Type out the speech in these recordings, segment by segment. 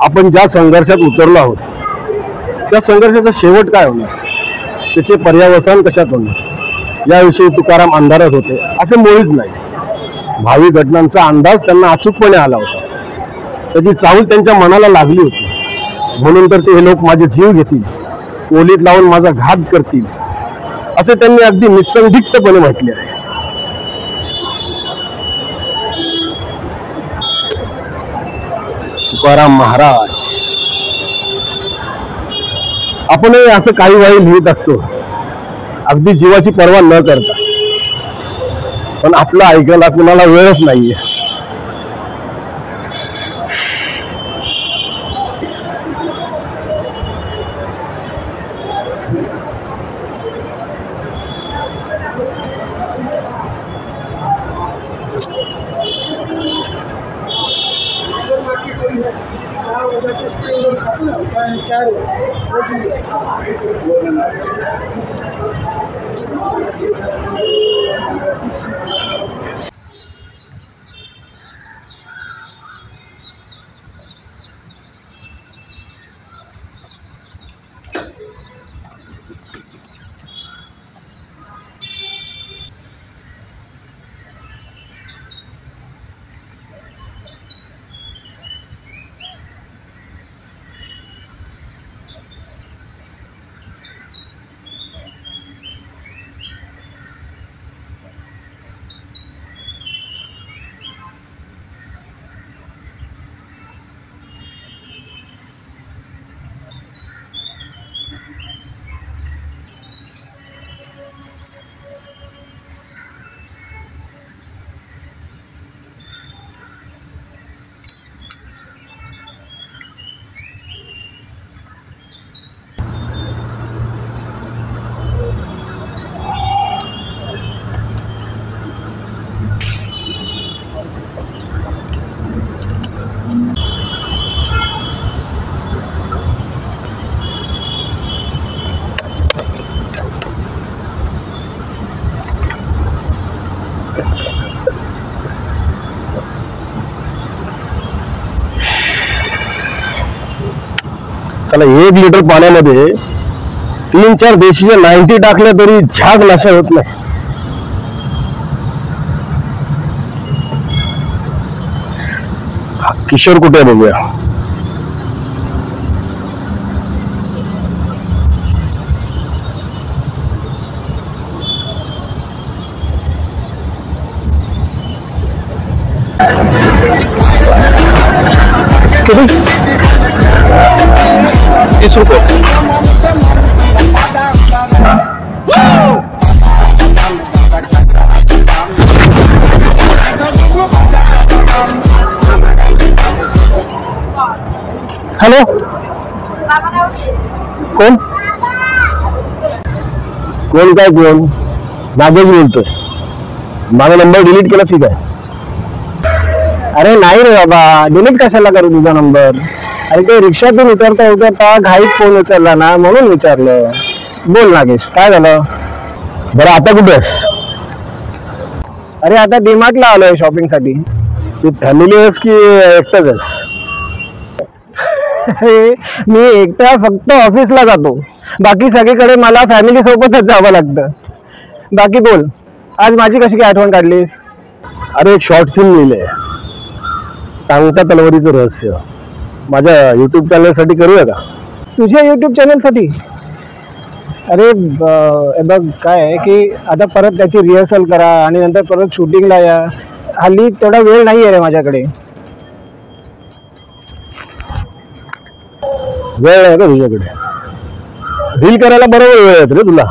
आपण ज्या संघर्षात उतरलो आहोत त्या संघर्षाचा शेवट काय होणार, त्याचे पर्यवसान कशात होणार याविषयी तुकाराम अंधारात होते असे मुळीच नाही. भावी घटनांचा अंदाज त्यांना अचूकपणे आला होता. त्याची चाहूल त्यांच्या मनाला लागली होती. म्हणून तर ते हे लोक माझे जीव घेतील, ओलीत लावून माझा घात करतील असे त्यांनी अगदी निसंदिग्धपणे म्हटले आहे. तुकाराम महाराज, आपणही असं काही वेळी लिहित असतो अगदी जीवाची पर्वा न करता, पण आपलं ऐकायला कुणाला वेळच नाहीये. त्याला 1 लिटर पाण्यामध्ये 3-4 देशीच्या 90 टाकल्या तरी झाग नशा होत नाही. किशोर कुठे आहे बघूया. किती? 30 रुपये. हॅलो, कोण कोण काय कोण? नागेश बोलतोय. माझा नंबर डिलीट केला की काय? अरे नाही रे बाबा, डिलीट कशाला करू तुझा नंबर? अरे ते रिक्षातून उतरता उतरता घाईत फोन उचलला ना, म्हणून विचारलं. बोल नागेश, काय झालं? बरं आता कुठे आहेस? अरे आता डीमार्टला आलोय शॉपिंग साठी. तू फॅमिली आहेस की एकटाच आहेस? मी एकटा फक्त ऑफिसला जातो, बाकी सगळीकडे मला फॅमिली सोबतच जावं लागतं. बाकी बोल, आज माझी कशी काय आठवण काढलीस? अरे एक शॉर्ट फिल्म लिहिलंय, टांगता तलवारीचं रहस्य. माझ्या युट्यूब चॅनल साठी करूया का? तुझ्या युट्यूब चॅनल साठी? अरे बघ काय आहे की आता परत त्याची रिहर्सल करा आणि नंतर परत शूटिंगला या. हल्ली तेवढा वेळ नाही आहे रे माझ्याकडे. वेळ आहे का तुझ्याकडे? रील करायला बरोबर वेळ येत रे तुला.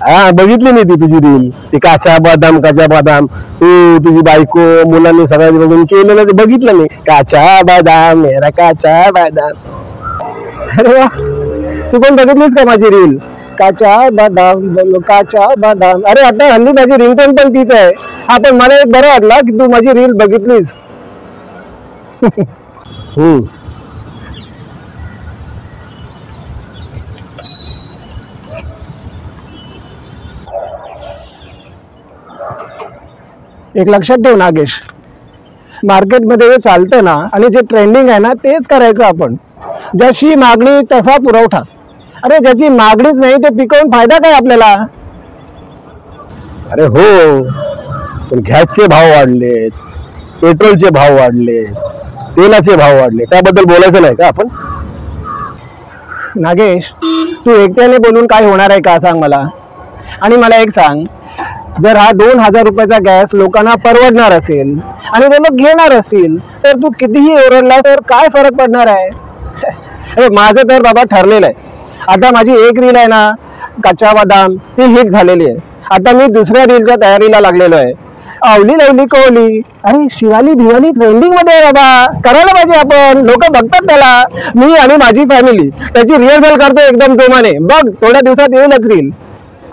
हा बघितली मी ती तुझी रील, ती काचा बदाम तू तुझी बायको मुलांनी सगळ्या बघून केलेलं ते बघितलं मी. काचा बदाम मेरा काचा बदाम. अरे वा, तू पण बघितलीस का माझी रील? काचा बदाम बोलो काचा बदाम. अरे आता हल्ली माझी रिंगटोन पण तीच आहे. हा पण मला एक बरं वाटलं की तू माझी रील बघितलीस. एक लक्षात ठेव नागेश, मार्केटमध्ये जे चालतं ना आणि जे ट्रेंडिंग आहे ना तेच करायचं आपण. जशी मागणी तसा पुरवठा. अरे ज्याची मागणीच नाही ते पिकवून फायदा काय आपल्याला? अरे हो, पण गॅसचे भाव वाढलेत, पेट्रोलचे भाव वाढले, तेलाचे भाव वाढले, त्याबद्दल बोलायचं नाही का आपण? नागेश, तू एकट्याने बोलून काय होणार आहे का सांग मला. आणि मला एक सांग, जर हा 2000 रुपयाचा गॅस लोकांना परवडणार असेल आणि ते लोक घेणार असतील तर तू कितीही ओरडला तर काय फरक पडणार आहे? माझं तर बाबा ठरलेलं आहे. आता माझी एक रील आहे ना कच्चा बदाम, ती हिट झालेली आहे. आता मी दुसऱ्या रीलच्या तयारीला लागलेलो आहे. आवली लवली कोवली, अरे शिवाली भिवाली ट्रेंडिंग मध्ये आहे बाबा. करायला पाहिजे आपण, लोक बघतात त्याला. मी आणि माझी फॅमिली त्याची रिहर्सल करतो एकदम जोमाने. बघ थोड्या दिवसात येईलच रील.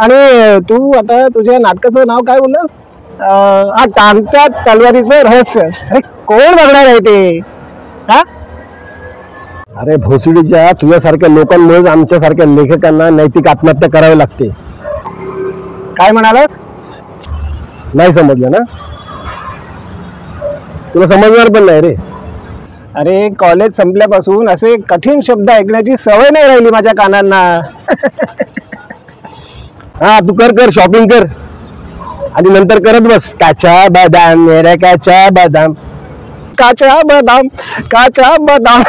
आणि तू आता तुझ्या नाटकाचं नाव काय बोललास? हा, टांगत्या तलवारीचं रहस्य. अरे कोण बघणार आहे ते? हा, अरे भोसडीच्या तुझ्यासारख्या लोकांमुळे आमच्यासारख्या लेखकांना नैतिक आत्महत्या करावी लागते. काय म्हणालास? नाही समजलं ना? तुला समजणार पण नाही रे. अरे कॉलेज संपल्यापासून असे कठीण शब्द ऐकण्याची सवय नाही राहिली माझ्या कानांना. हा तू कर शॉपिंग कर आणि नंतर करत बस. काचा बदाम मेरा काचा बदाम, काचा बदाम काचा बदाम.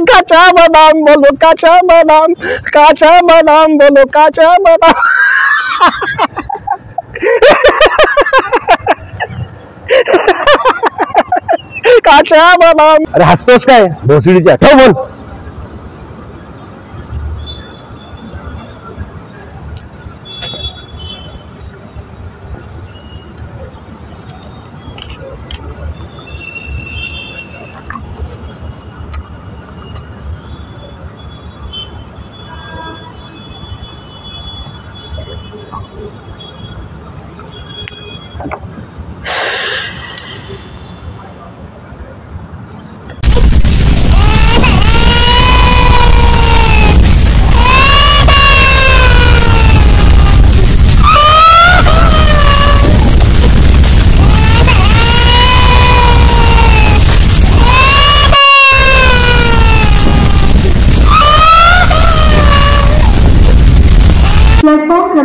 काचा बदाम बोलो काचा बदाम, काचा बदाम बोलो काचा बदाम. काचा बदाम. अरे हसतोस काय भोसडीच्या? ठेव बोल.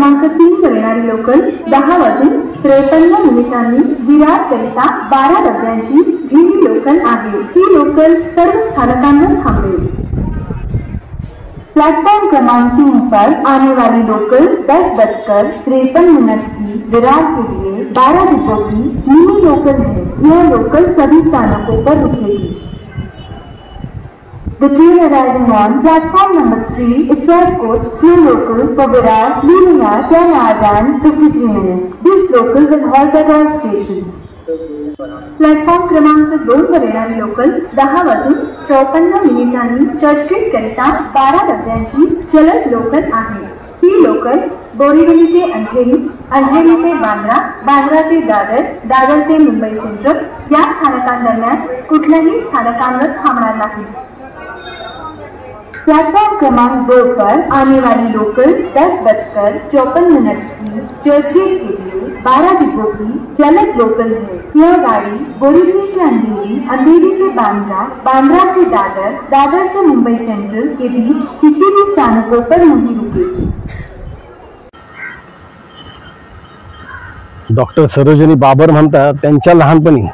क्रमांक 3 वर येणारी लोकल 10 वाजून 53 मिनिटांनी विरार करिता 12 डब्यांची ही लोकल आहे। ही लोकल सर्व स्थानकांवर थांबेल। प्लेटफॉर्म क्रमांक 3 पर आने वाली लोकल 10:53 की विरार के लिए 12 डिब्बों की मिनी लोकल है। यह लोकल सभी स्थानकों पर रुकेगी। The train arriving on platform number 3 is Southcoast slow local for Virar leaving at 10 hours and 53 minutes. This local will halt at all stations. Platform क्रमांक 2 वर येणारी लोकल 10 वाजून 54 मिनिटांनी चर्चगेट करिता 12 डब्यांची जलद लोकल आहे। ही लोकल बोरीवली ते अंधेरी, अंधेरी ते बांद्रा, बांद्रा ते दादर, दादर ते मुंबई सेंट्रल या स्थानकांदरम्यान कुठल्याही स्थानकांवर थांबणार नाही। प्लेटफॉर्म क्रमांक 2 पर आने वाली लोकल 10:54 की चर्चगेट के लिए 12 डिब्बों की जलद लोकल है। यह गाड़ी बोरीवली से अंधेरी, अंधेरी से बांद्रा, बांद्रा से दादर, दादर से मुंबई सेंट्रल के बीच किसी भी स्थानकों पर नहीं रुकेगी। डॉक्टर सरोजिनी बाबर म्हणतात त्यांच्या लहानपणी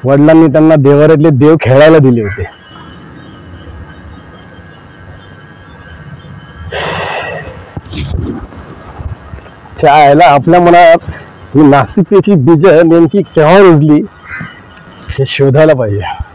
वडिलांनी त्यांना देवाऱ्यातले देव खेळायला दिले होते। चायला आपल्या मनात ही नास्तिकतेची बीज नेमकी केव्हा रुजली हे शोधायला पाहिजे।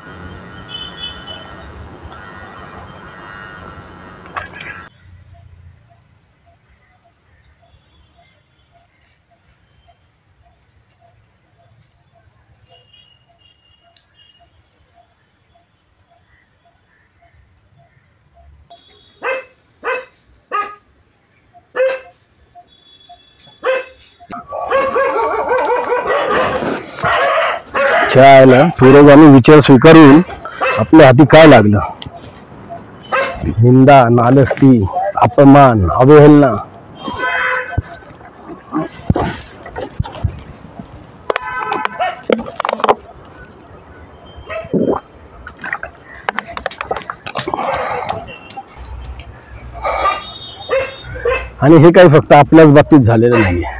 चायला पुरोगामी विचार स्वीकारून आपल्या हाती काय लागलं? निंदा, नालस्ती, अपमान, अवहेलना। आणि हे काही फक्त आपल्याच बाबतीत झालेलं नाहीये,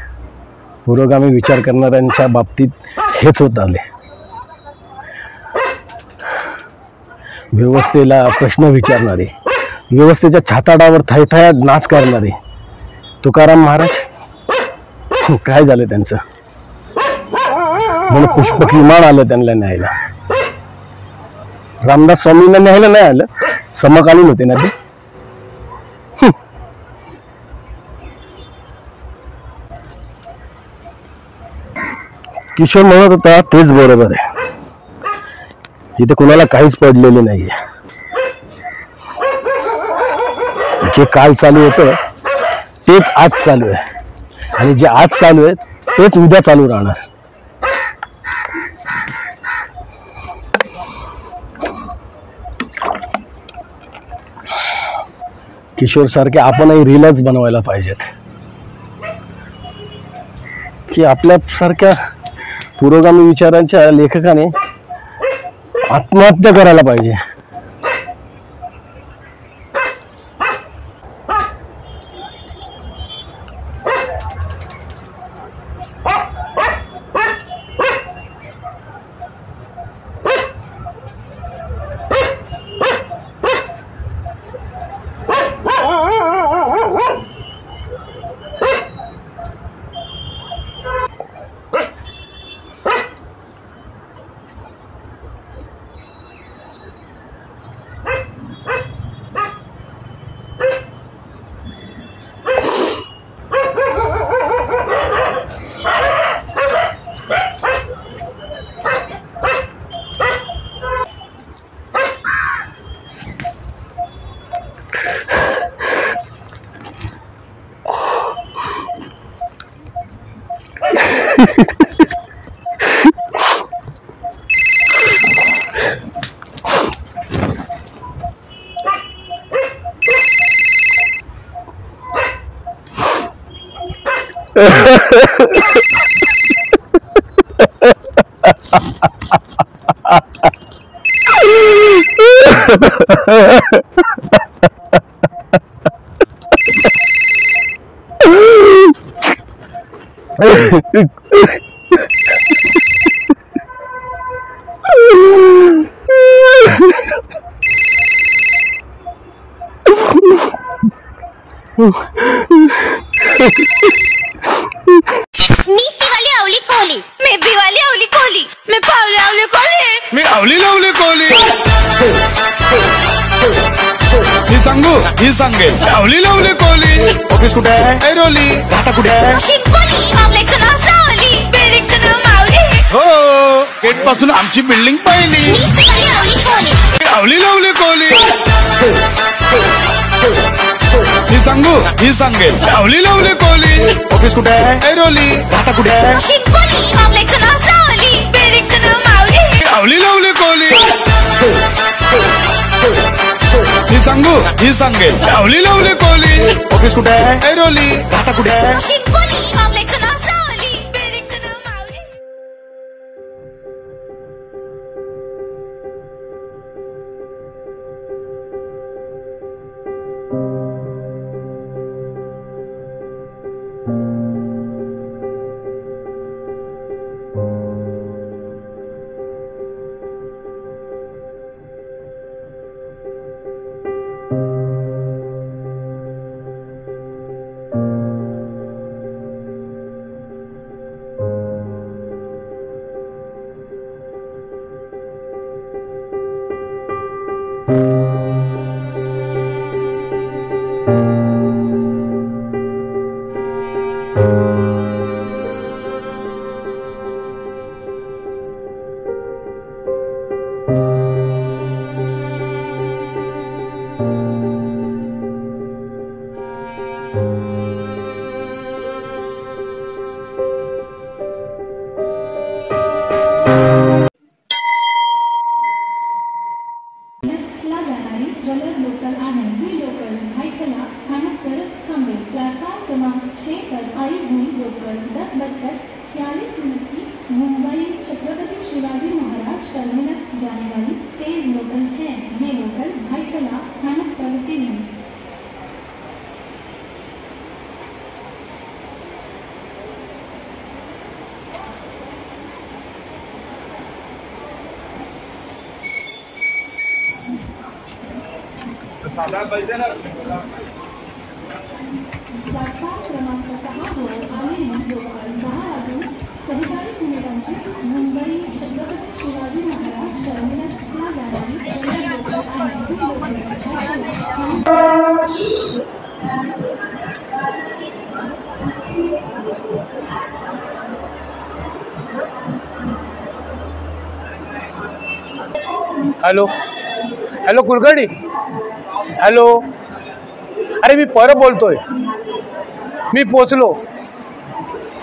पुरोगामी विचार करणाऱ्यांच्या बाबतीत हेच होत आले। व्यवस्थेला प्रश्न विचारणारे, व्यवस्थेच्या छाताडावर थैथयात नाच करणारे तुकाराम महाराज काय झालं त्यांचं? म्हणून पुष्पक विमान आलं त्यांना न्यायला। रामदास स्वामींना न्यायला नाही आलं, समकालीन होते ना ते। किशोर म्हणत होता तेच बरोबर आहे, इथे कुणाला काहीच पडलेले नाहीये। जे काल चालू होतं तेच आज चालू आहे, आणि जे आज चालू आहे तेच उद्या चालू राहणार। किशोर सारखे आपणही रीलच बनवायला पाहिजेत की आपल्या सारख्या पुरोगामी विचारांच्या लेखकाने आत्महत्या करायला पाहिजे। आवली कोहली, मैं बिवाली आवली कोहली, मैं पावली आवली कोहली, मी आवली लावली कोहली. ही सांगू ही सांगे आवली लावली कोहली. ऑफिस कुठे आहे? ऐरोली. राहता कुठे आहे? शिंपली आपले नाव सावली, बिल्डिंग नाव मावली. हो, गेट पासून आमची बिल्डिंग पाहिली. मी बिवाली आवली कोहली, आवली लावली कोहली. ही सांगू ही सांगे आवली लावली कोहली. ऑफिस कुठे आहे? ऐरोली. राहता कुठे आहे? शिंपली आपले नाव सावली, बिल्डिंग नाव मावली. आवली लावली कोहली. ही सांगू ही सांगे आवली लावली कोहली. ऑफिस कुठे आहे? ऐरोली. राहता कुठे आहे? शिंपली आपले नाव सावली, बिल्डिंग नाव मावली. जलद लोकल आहे. ही लोकल भाईखला स्थानक पर थांबेल. प्लेटफॉर्म क्रमांक 6 पर आई हुई लोकल 10:46 की मुंबई छत्रपति शिवाजी महाराज टर्मिनस जाने वाली तेज लोकल है. ये लोकल भाईखला स्थानक पर रुकेगी. साधा पैसे ना. प्लॅटफॉर्म क्रमांक 6 वर आलेली लोकल 10 वाजून 47 मिनिटांची मुंबई छत्रपती शिवाजी महाराज टर्मिनसला जाणारी जलद लोकल आहे. ही local hello hello Kulkarni. Hello, अरे मी परत बोलतोय. मी पोचलो.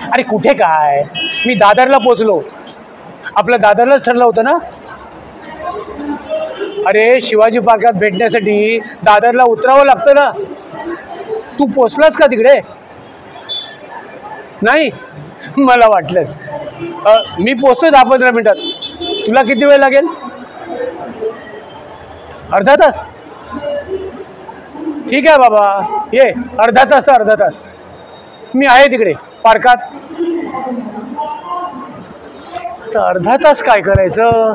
अरे कुठे काय, मी दादरला पोचलो. आपलं दादरलाच ठरलं होतं ना. अरे शिवाजी पार्कात भेटण्यासाठी दादरला उतरावं लागतं ना. तू पोचलास का तिकडे? नाही, मला वाटलंच. मी पोचतोय 10-15 मिनिटात. तुला किती वेळ लागेल? अर्धा तास? ठीक आहे बाबा, ये. अर्धा तास तर अर्धा तास. मी आहे तिकडे पार्कात. तर अर्धा तास काय करायचं?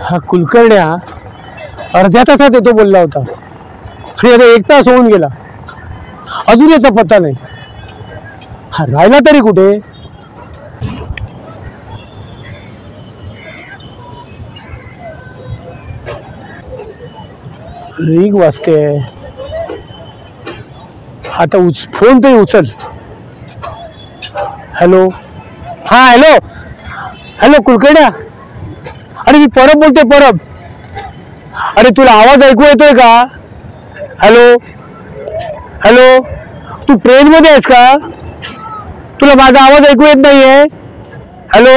हा कुलकर्ण्या अर्ध्या तासात येतो बोलला होता आणि आता 1 तास होऊन गेला, अजून याचा पत्ता नाही. हा राहिला तरी कुठे? रिंग वाजते. आता फोन तरी उचल. हॅलो. हा हॅलो. हॅलो कुलकर्ण्या. अरे मी परब बोलतोय, परब. अरे तुला आवाज ऐकू येतोय का? Hello hello. तू ट्रेन मध्ये आहेस का? तुला माझा आवाज ऐकू येत नाहीये? हॅलो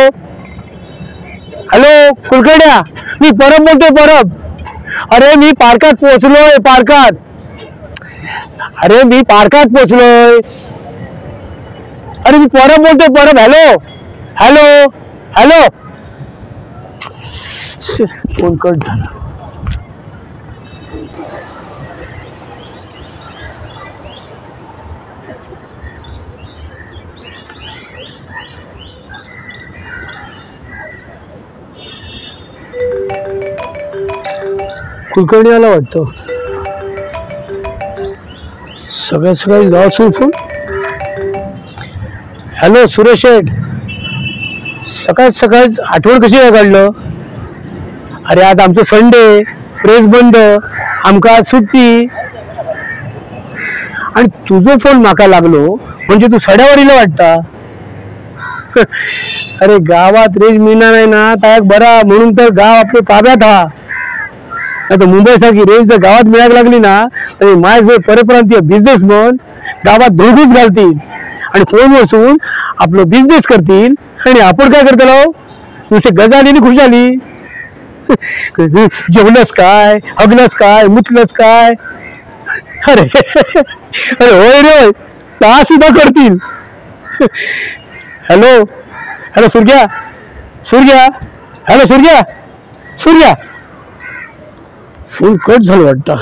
हॅलो कुलकर्ण्या. मी परब बोलतोय, परब. अरे मी पार्कात पोहोचलोय, पार्कात. अरे मी पार्कात पोहोचलोय. अरे मी परब बोलतोय, Parab. Hello hello hello. Phone cut झाला. कुलकर्णी आला वाटतं. सगळ्यात सकाळी लावसून फोन. हॅलो सुरेश शेठ, सकाळ आठवण कशी काय काढलं? अरे आज आमचं संडे, प्रेस बंद, आमका आज सुट्टी. आणि तुझं फोन माका लागलो म्हणजे तू सड्यावरीला वाटता. अरे गावात रेंज मिळणार नाही ना तायक बरा, म्हणून तर गाव आपलं ताब्यात हा. आता मुंबई सारखी रेंज जर गावात मिळायला लागली ना तर माझे परप्रांतीय बिझनेसमन गावात धुळगूस घालतील आणि फोन बसून आपलं बिझनेस करतील. आणि आपण काय करतो नुसते गजाली खुशाली. जेवलंच काय, हगलंच काय, मुतलंच काय. अरे अरे होय रे, ता सुद्धा करतील. Hello hello Surya, hello Surya. Phone cut झालं वाटतं.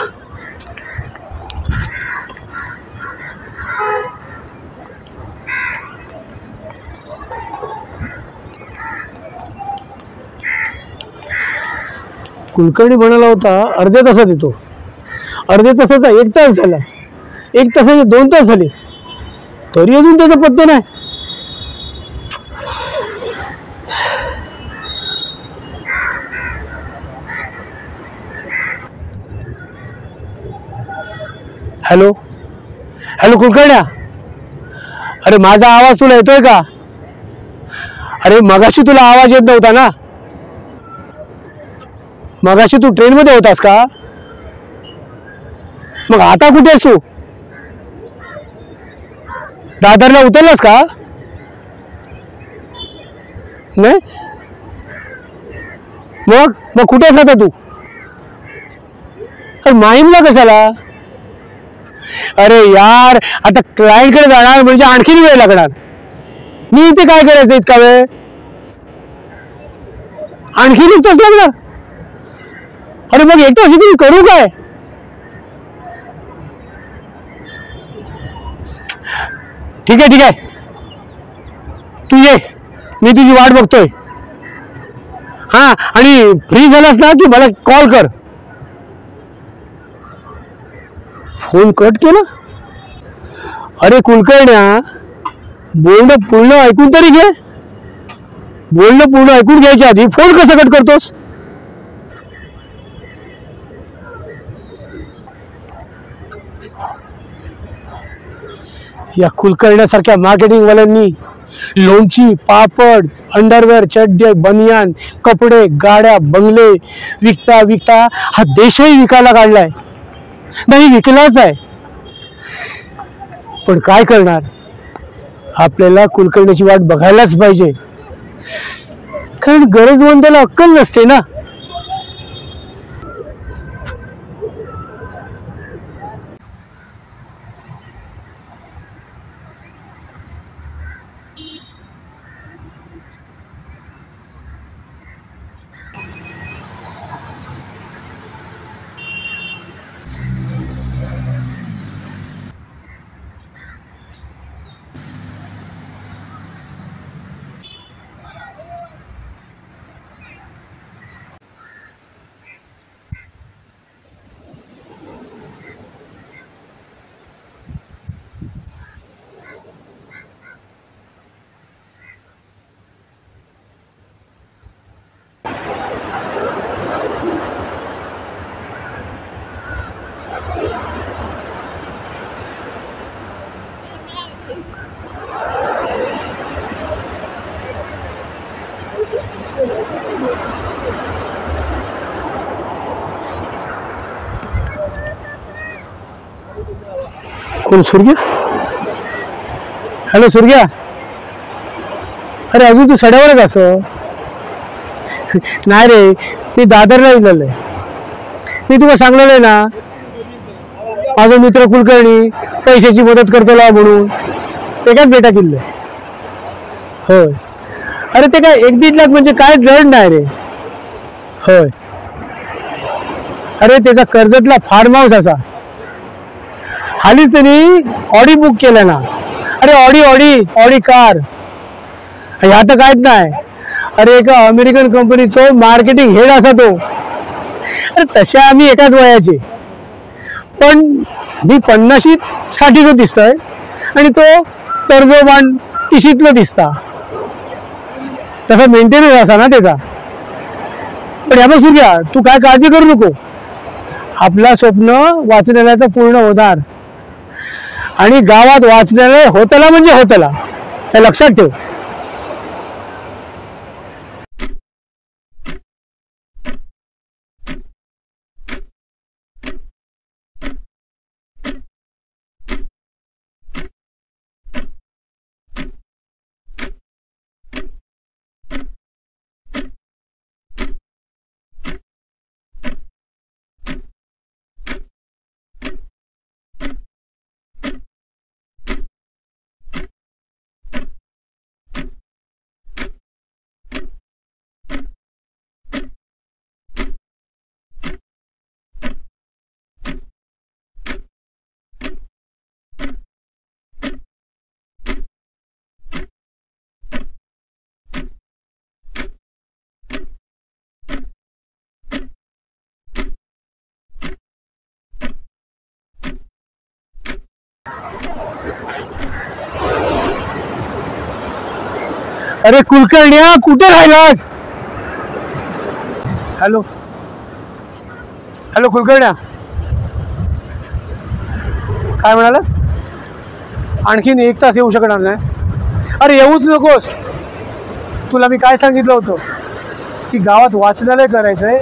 कुलकर्णी म्हणाला होता अर्ध्या तासात येतो. अर्ध्या तासाचा 1 तास झाला, 1 तासाचे 2 तास झाले, तरी अजून त्याचा पत्ता नाही. हॅलो कुलकर्ण्या, अरे माझा आवाज तुला येतोय का? अरे मगाशी तुला आवाज येत नव्हता ना? मगाशी तू ट्रेन मध्ये होतास का? मग आता कुठे आहेस तू? दादरला उतरलास का? नाही मग कुठे आहेस आता तू? अरे माहीमला कशाला? अरे यार, आता क्लायंट कडे जाणार म्हणजे आणखीन वेळ लागणार. मी इथे काय करायचं इतका वेळ? आणखीन एक तास लागणार. अरे मग एक तास मी करू काय? ठीक आहे तू ये, मी तुझी वाट बघतोय. हा, आणि फ्री झालास ना की मला कॉल कर. फोन कट केला. अरे कुलकर्ण्या, बोलणं पूर्ण ऐकून तरी घे. बोलणं पूर्ण ऐकून घ्यायच्या आधी फोन कसं कट करतोस? या कुलकर्ण्यासारख्या मार्केटिंग वाल्यांनी लोणची, पापड, अंडरवेअर, चड्डे, बनियान, कपडे, गाड्या, बंगले विकता हा देशही विकायला काढलाय. नाही, विकलाच आहे. पण काय करणार, आपल्याला कुलकर्ण्याची वाट बघायलाच पाहिजे, कारण गरजवंताला अक्कल नसते ना. कोण? सूर्या? हॅलो सूर्या, अरे अजून तू सड्यावरच असं? नाही रे, मी दादरला गेलोय. मी तुला सांगलेलं ना, माझा मित्र कुलकर्णी पैशाची मदत करतो म्हणून. ते काय बेटा किल्ले? होय. अरे ते काय 1-1.5 लाख म्हणजे काय जड नाही रे. होय. अरे त्याचा कर्जतला फार्म हाऊस असा. हालीच त्यांनी ऑडी बुक केलं ना. अरे ऑडी कार. ह्या तर काहीच नाही. अरे एका अमेरिकन कंपनीचं मार्केटिंग हेड असा तो. तर तशा आम्ही एकाच वयाचे, पण मी 50-60 दिसतोय आणि तो तर्जोबान 30 दिसता. तसा मेंटेनन्स असा ना त्याचा. पण या बघ सूर्या, तू काय काळजी करू नको. आपला स्वप्न वाचनालयाचं पूर्ण होणार आणि गावात वाचनालय होतला म्हणजे होतला, हे लक्षात ठेव. अरे कुलकर्ण्या, कुठे राहिलास? हॅलो हॅलो कुलकर्ण्या, काय म्हणालास? आणखीन 1 तास येऊ शकणार नाही? अरे येऊच नकोस. तुला मी काय सांगितलं होतं की गावात वाचनालय करायचंय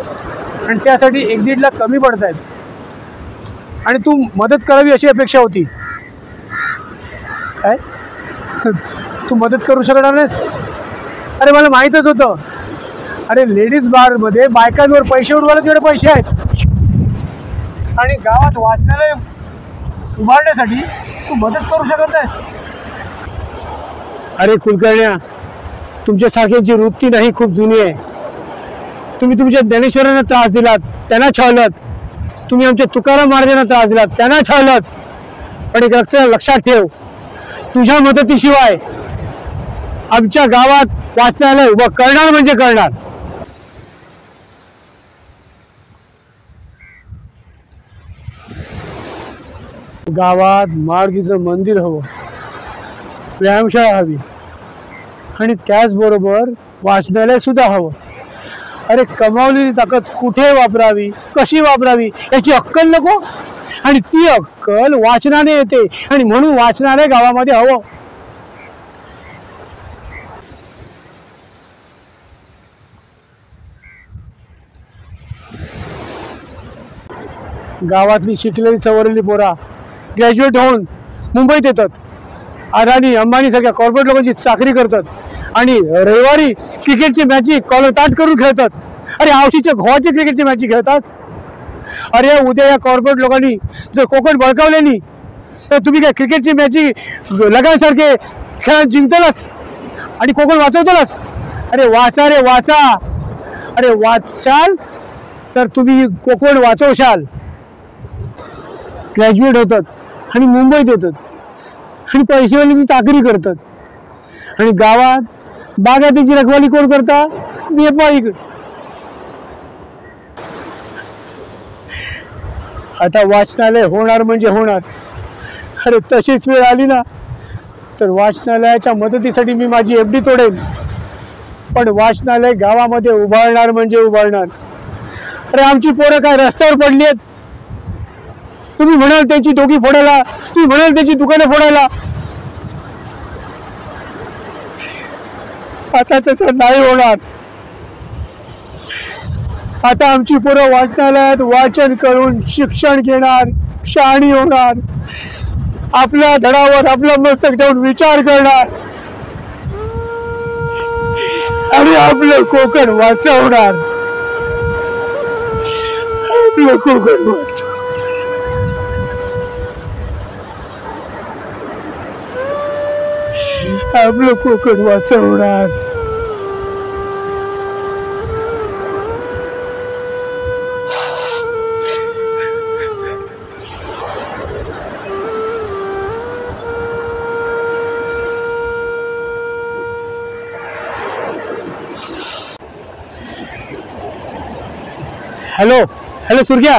आणि त्यासाठी 1-1.5 लाख कमी पडत आहेत आणि तू मदत करावी अशी अपेक्षा होती. काय तू मदत करू शकणार नाहीस? अरे मला माहीतच होतं. अरे लेडीज बारमध्ये बायकांवर पैसे उडवायला तेवढे पैसे आहेत आणि गावात वाचनालय उभारण्यासाठी तू मदत करू शकत नाहीस. अरे कुलकर्ण्या, तुमच्यासारख्यांची वृत्ती नाही, खूप जुनी आहे. तुम्ही तुमच्या ज्ञानेश्वरांना त्रास दिलात, त्यांना छळलात. तुम्ही आमच्या तुकाराम महाराजांना त्रास दिलात, त्यांना छळलात. पण एक लक्षात ठेव, तुझ्या मदतीशिवाय आमच्या गावात वाचनालय उभं करणार म्हणजे करणार. गावात मारुतीचं मंदिर हवं, व्यायामशाळा हवी आणि त्याचबरोबर वाचनालय सुद्धा हवं. अरे कमावलेली ताकद कुठे वापरावी, कशी वापरावी याची अक्कल नको? आणि ती अक्कल वाचनाने येते आणि म्हणून वाचनालय गावामध्ये हवं. गावातली शिकलेली सवरलेली पोरा ग्रॅज्युएट होऊन मुंबईत येतात, अदानी अंबानी सारख्या कॉर्पोरेट लोकांची चाकरी करतात आणि रविवारी क्रिकेटची मॅची कॉलर ताट करून खेळतात. अरे आवशीच्या घोवाची क्रिकेटची मॅची खेळतात. अरे उद्या या कॉर्पोरेट लोकांनी जर कोकण बळकावले नाही तर तुम्ही काय क्रिकेटची मॅची लगासारखे खेळात जिंकतालच आणि कोकण वाचवतालच. अरे वाचा रे वाचा. अरे वाचाल तर तुम्ही कोकण वाचवशाल. ग्रॅज्युएट होतात आणि मुंबईत येतात आणि पैसेवाली चाकरी करतात आणि गावात बागायतीची रखवाली कोण करता? व्यापारी. आता वाचनालय होणार म्हणजे होणार. अरे तशीच वेळ आली ना तर वाचनालयाच्या मदतीसाठी मी माझी FD तोडेन, पण वाचनालय गावामध्ये उभारणार म्हणजे उभारणार. अरे आमची पोरं काय रस्त्यावर पडली आहेत? तुम्ही म्हणाल त्याची डोकी फोडायला, तुम्ही म्हणाल त्याची दुकानं फोडायला. आता तसं नाही होणार. आता आमची पोरं वाचनालयात वाचन करून शिक्षण घेणार, शहाणी होणार, आपल्या धडावर आपलं मस्तक ठेवून विचार करणार आणि आपलं कोकण वाचवणार. आपलं कोकण वाचवणार. आपलं कोकण वाचवणार. हॅलो हॅलो सुरग्या,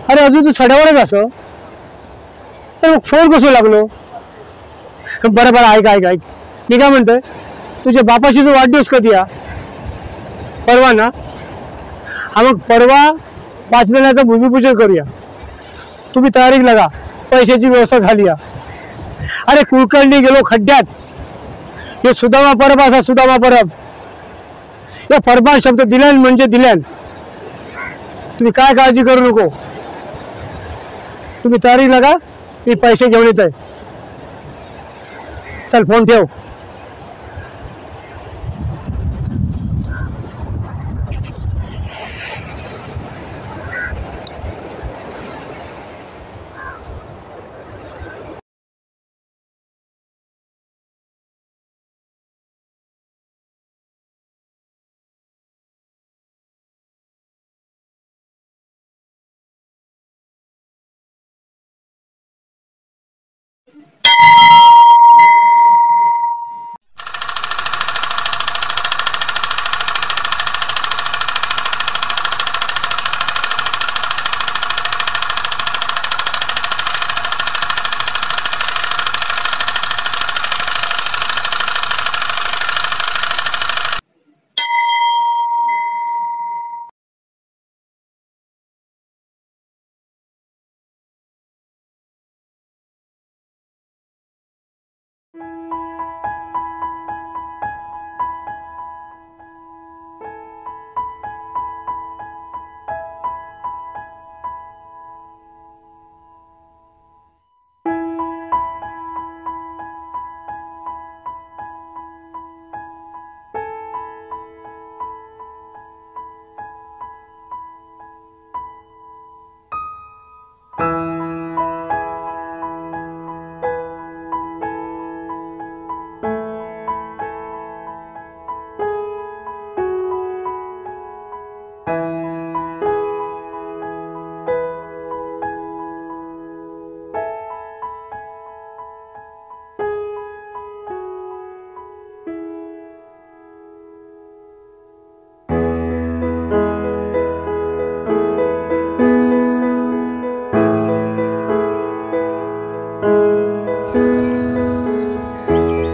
अरे अजून तू सड्यावरच असं, तर मग फोन कसं लागलो? बरं बरं, ऐक, मी काय म्हणतोय, तुझ्या बापाशी जो वाढदिवस कधी या? परवा ना? हा मग परवा 5 महिन्याचं भूमिपूजन करूया. तुम्ही तयारीक लागा, पैशाची व्यवस्था झाली या. अरे कुलकर्णी गेलो खड्ड्यात, हे सुदामा परब असा सुदामा परब. या परबा शब्द दिल्यान म्हणजे दिल्यान. तुम्ही काय काळजी करू नको, तुम्ही तयारी लागा, मी पैसे घेऊन येत आहे. चल फोन ठेव.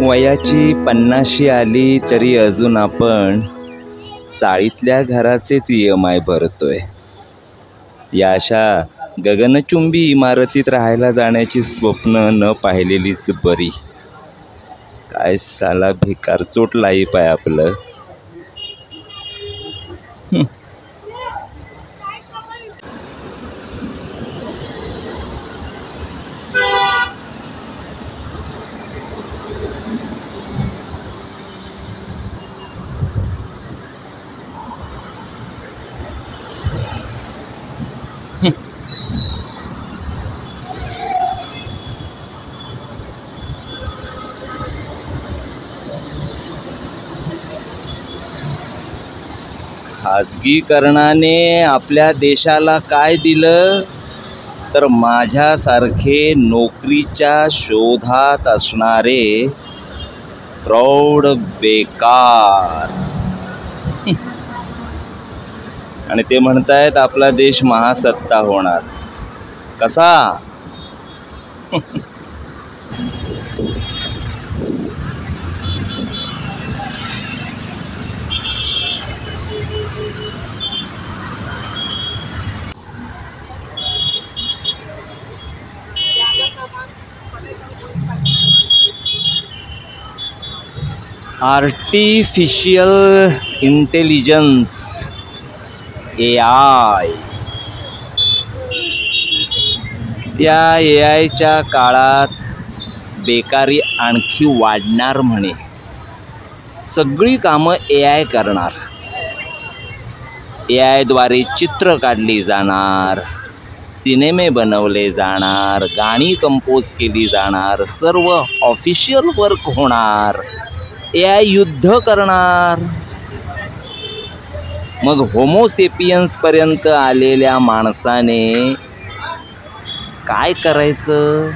वयाची 50शी आली तरी अजून आपण चाळीतल्या घराचेच EMI भरतोय. या अशा गगनचुंबी इमारतीत राहायला जाण्याची स्वप्न न पाहिलेलीच बरी. काय साला भिकारचोट लाईफ आहे आपलं. खाजगीकरणाने आपल्या देशाला काय दिलं तर माझ्यासारखे नोकरीच्या शोधात असणारे प्रौढ बेकार. आणि ते म्हणतायत आपला देश महासत्ता होणार. कसा? Artificial intelligence AI. त्या AIच्या काळात बेकारी आणखी वाढणार म्हणे. सगळी कामं AI करणार. AI द्वारे चित्र काढली जाणार, सिनेमे बनवले जाणार, गाणी कंपोज केली जाणार, सर्व ऑफिशियल वर्क होणार. AI युद्ध करणार. मग होमोसेपियन्स पर्यंत आलेल्या माणसाने काय करायचं?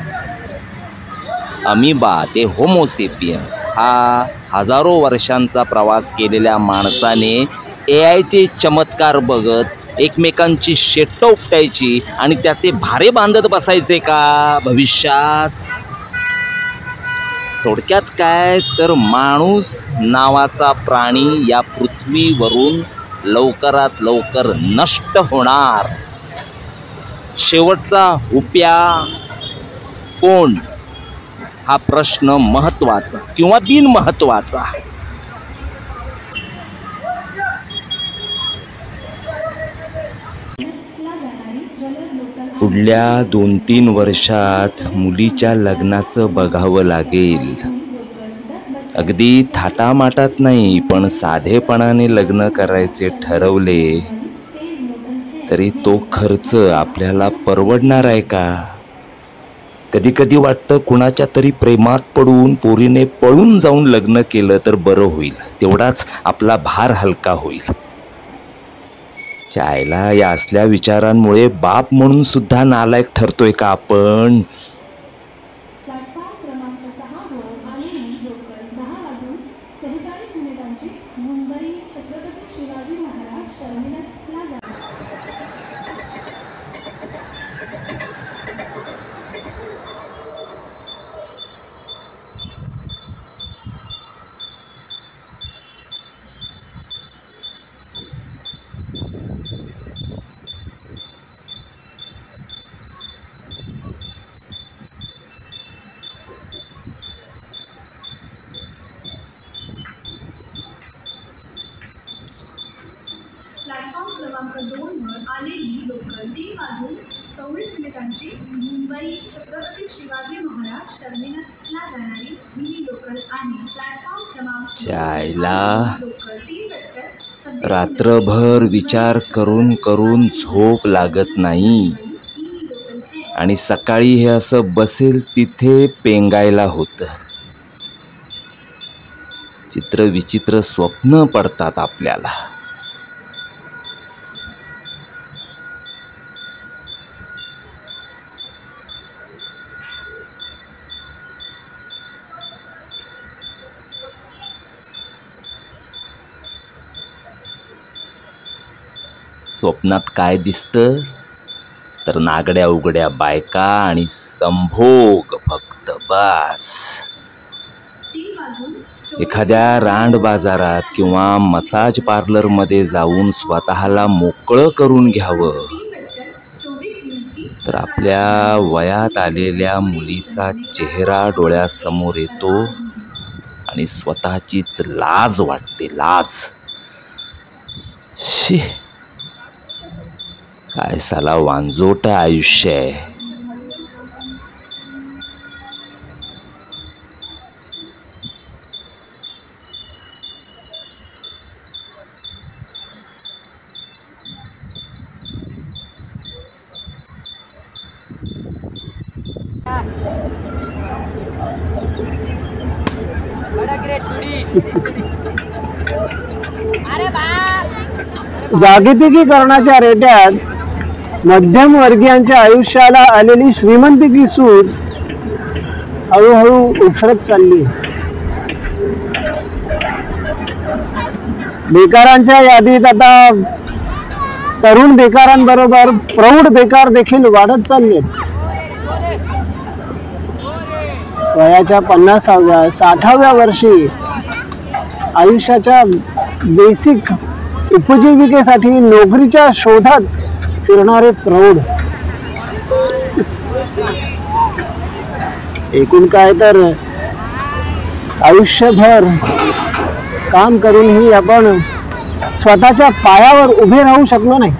अमिबा ते होमोसेपियन्स हा हजारो वर्षांचा प्रवास केलेल्या माणसाने AIचे चमत्कार बघत एकमेकांची शेट्ट उपटायची आणि त्याचे भारे बांधत बसायचे का भविष्यात? थोडक्यात काय तर माणूस नावाचा प्राणी या पृथ्वीवरून लवकरात लवकर नष्ट होणार. शेवटचा उप्या कोण हा प्रश्न महत्वाचा किंवा बिनमहत्वाचा. पुढल्या 2-3 वर्षात मुलीच्या लग्नाचं बघावं लागेल. अगदी थाटामाटात नाही, पण साधेपणाने लग्न करायचे ठरवले तरी तो खर्च आपल्याला परवडणार आहे का? कधी कधी वाटतं कुणाच्या तरी प्रेमात पडून पोरीने पळून जाऊन लग्न केलं तर बरं होईल, तेवढाच आपला भार हलका होईल. चायला या असल्या विचारांमुळे बाप म्हणून सुद्धा नालायक ठरतोय का आपण? प्लॅटफॉर्म क्रमांक 2 वर आलेली लोकल 3 वाजून 24 मिनिटांची मुंबई छत्रपती शिवाजी महाराज टर्मिनसला जाणारी मिनी लोकल आणि प्लॅटफॉर्म क्रमांक चायला रात्रभर विचार करून करून झोप लागत नाही आणि सकाळी हे असं बसेल तिथे पेंगायला होतं. चित्र विचित्र स्वप्न पडतात आपल्याला. स्वप्नात काय दिसतं तर नागड्या उघड्या बायका आणि संभोग फक्त बस. एखाद्या रांड बाजारात किंवा मसाज पार्लर मध्ये जाऊन स्वतःला मोकळं करून घ्यावं तर आपल्या वयात आलेल्या मुलीचा चेहरा डोळ्यासमोर येतो आणि स्वतःचीच लाज वाटते. लाज. शी, काय साला वांजोट आयुष्य आहे. जागतिकीकरणाच्या रेट्यात मध्यमवर्गीयांच्या आयुष्याला आलेली श्रीमंतीची सूज हळूहळू उफरत चालली. बेकारांच्या यादीत आता तरुण बेकारांबरोबर प्रौढ बेकार देखील वाढत चाललेत. वयाच्या 50व्या 60व्या वर्षी आयुष्याच्या बेसिक उपजीविकेसाठी नोकरीच्या शोधात फिरणारे प्रौढ. एकूण काय तर आयुष्यभर काम करूनही आपण स्वतःच्या पायावर उभे राहू शकलो नाही.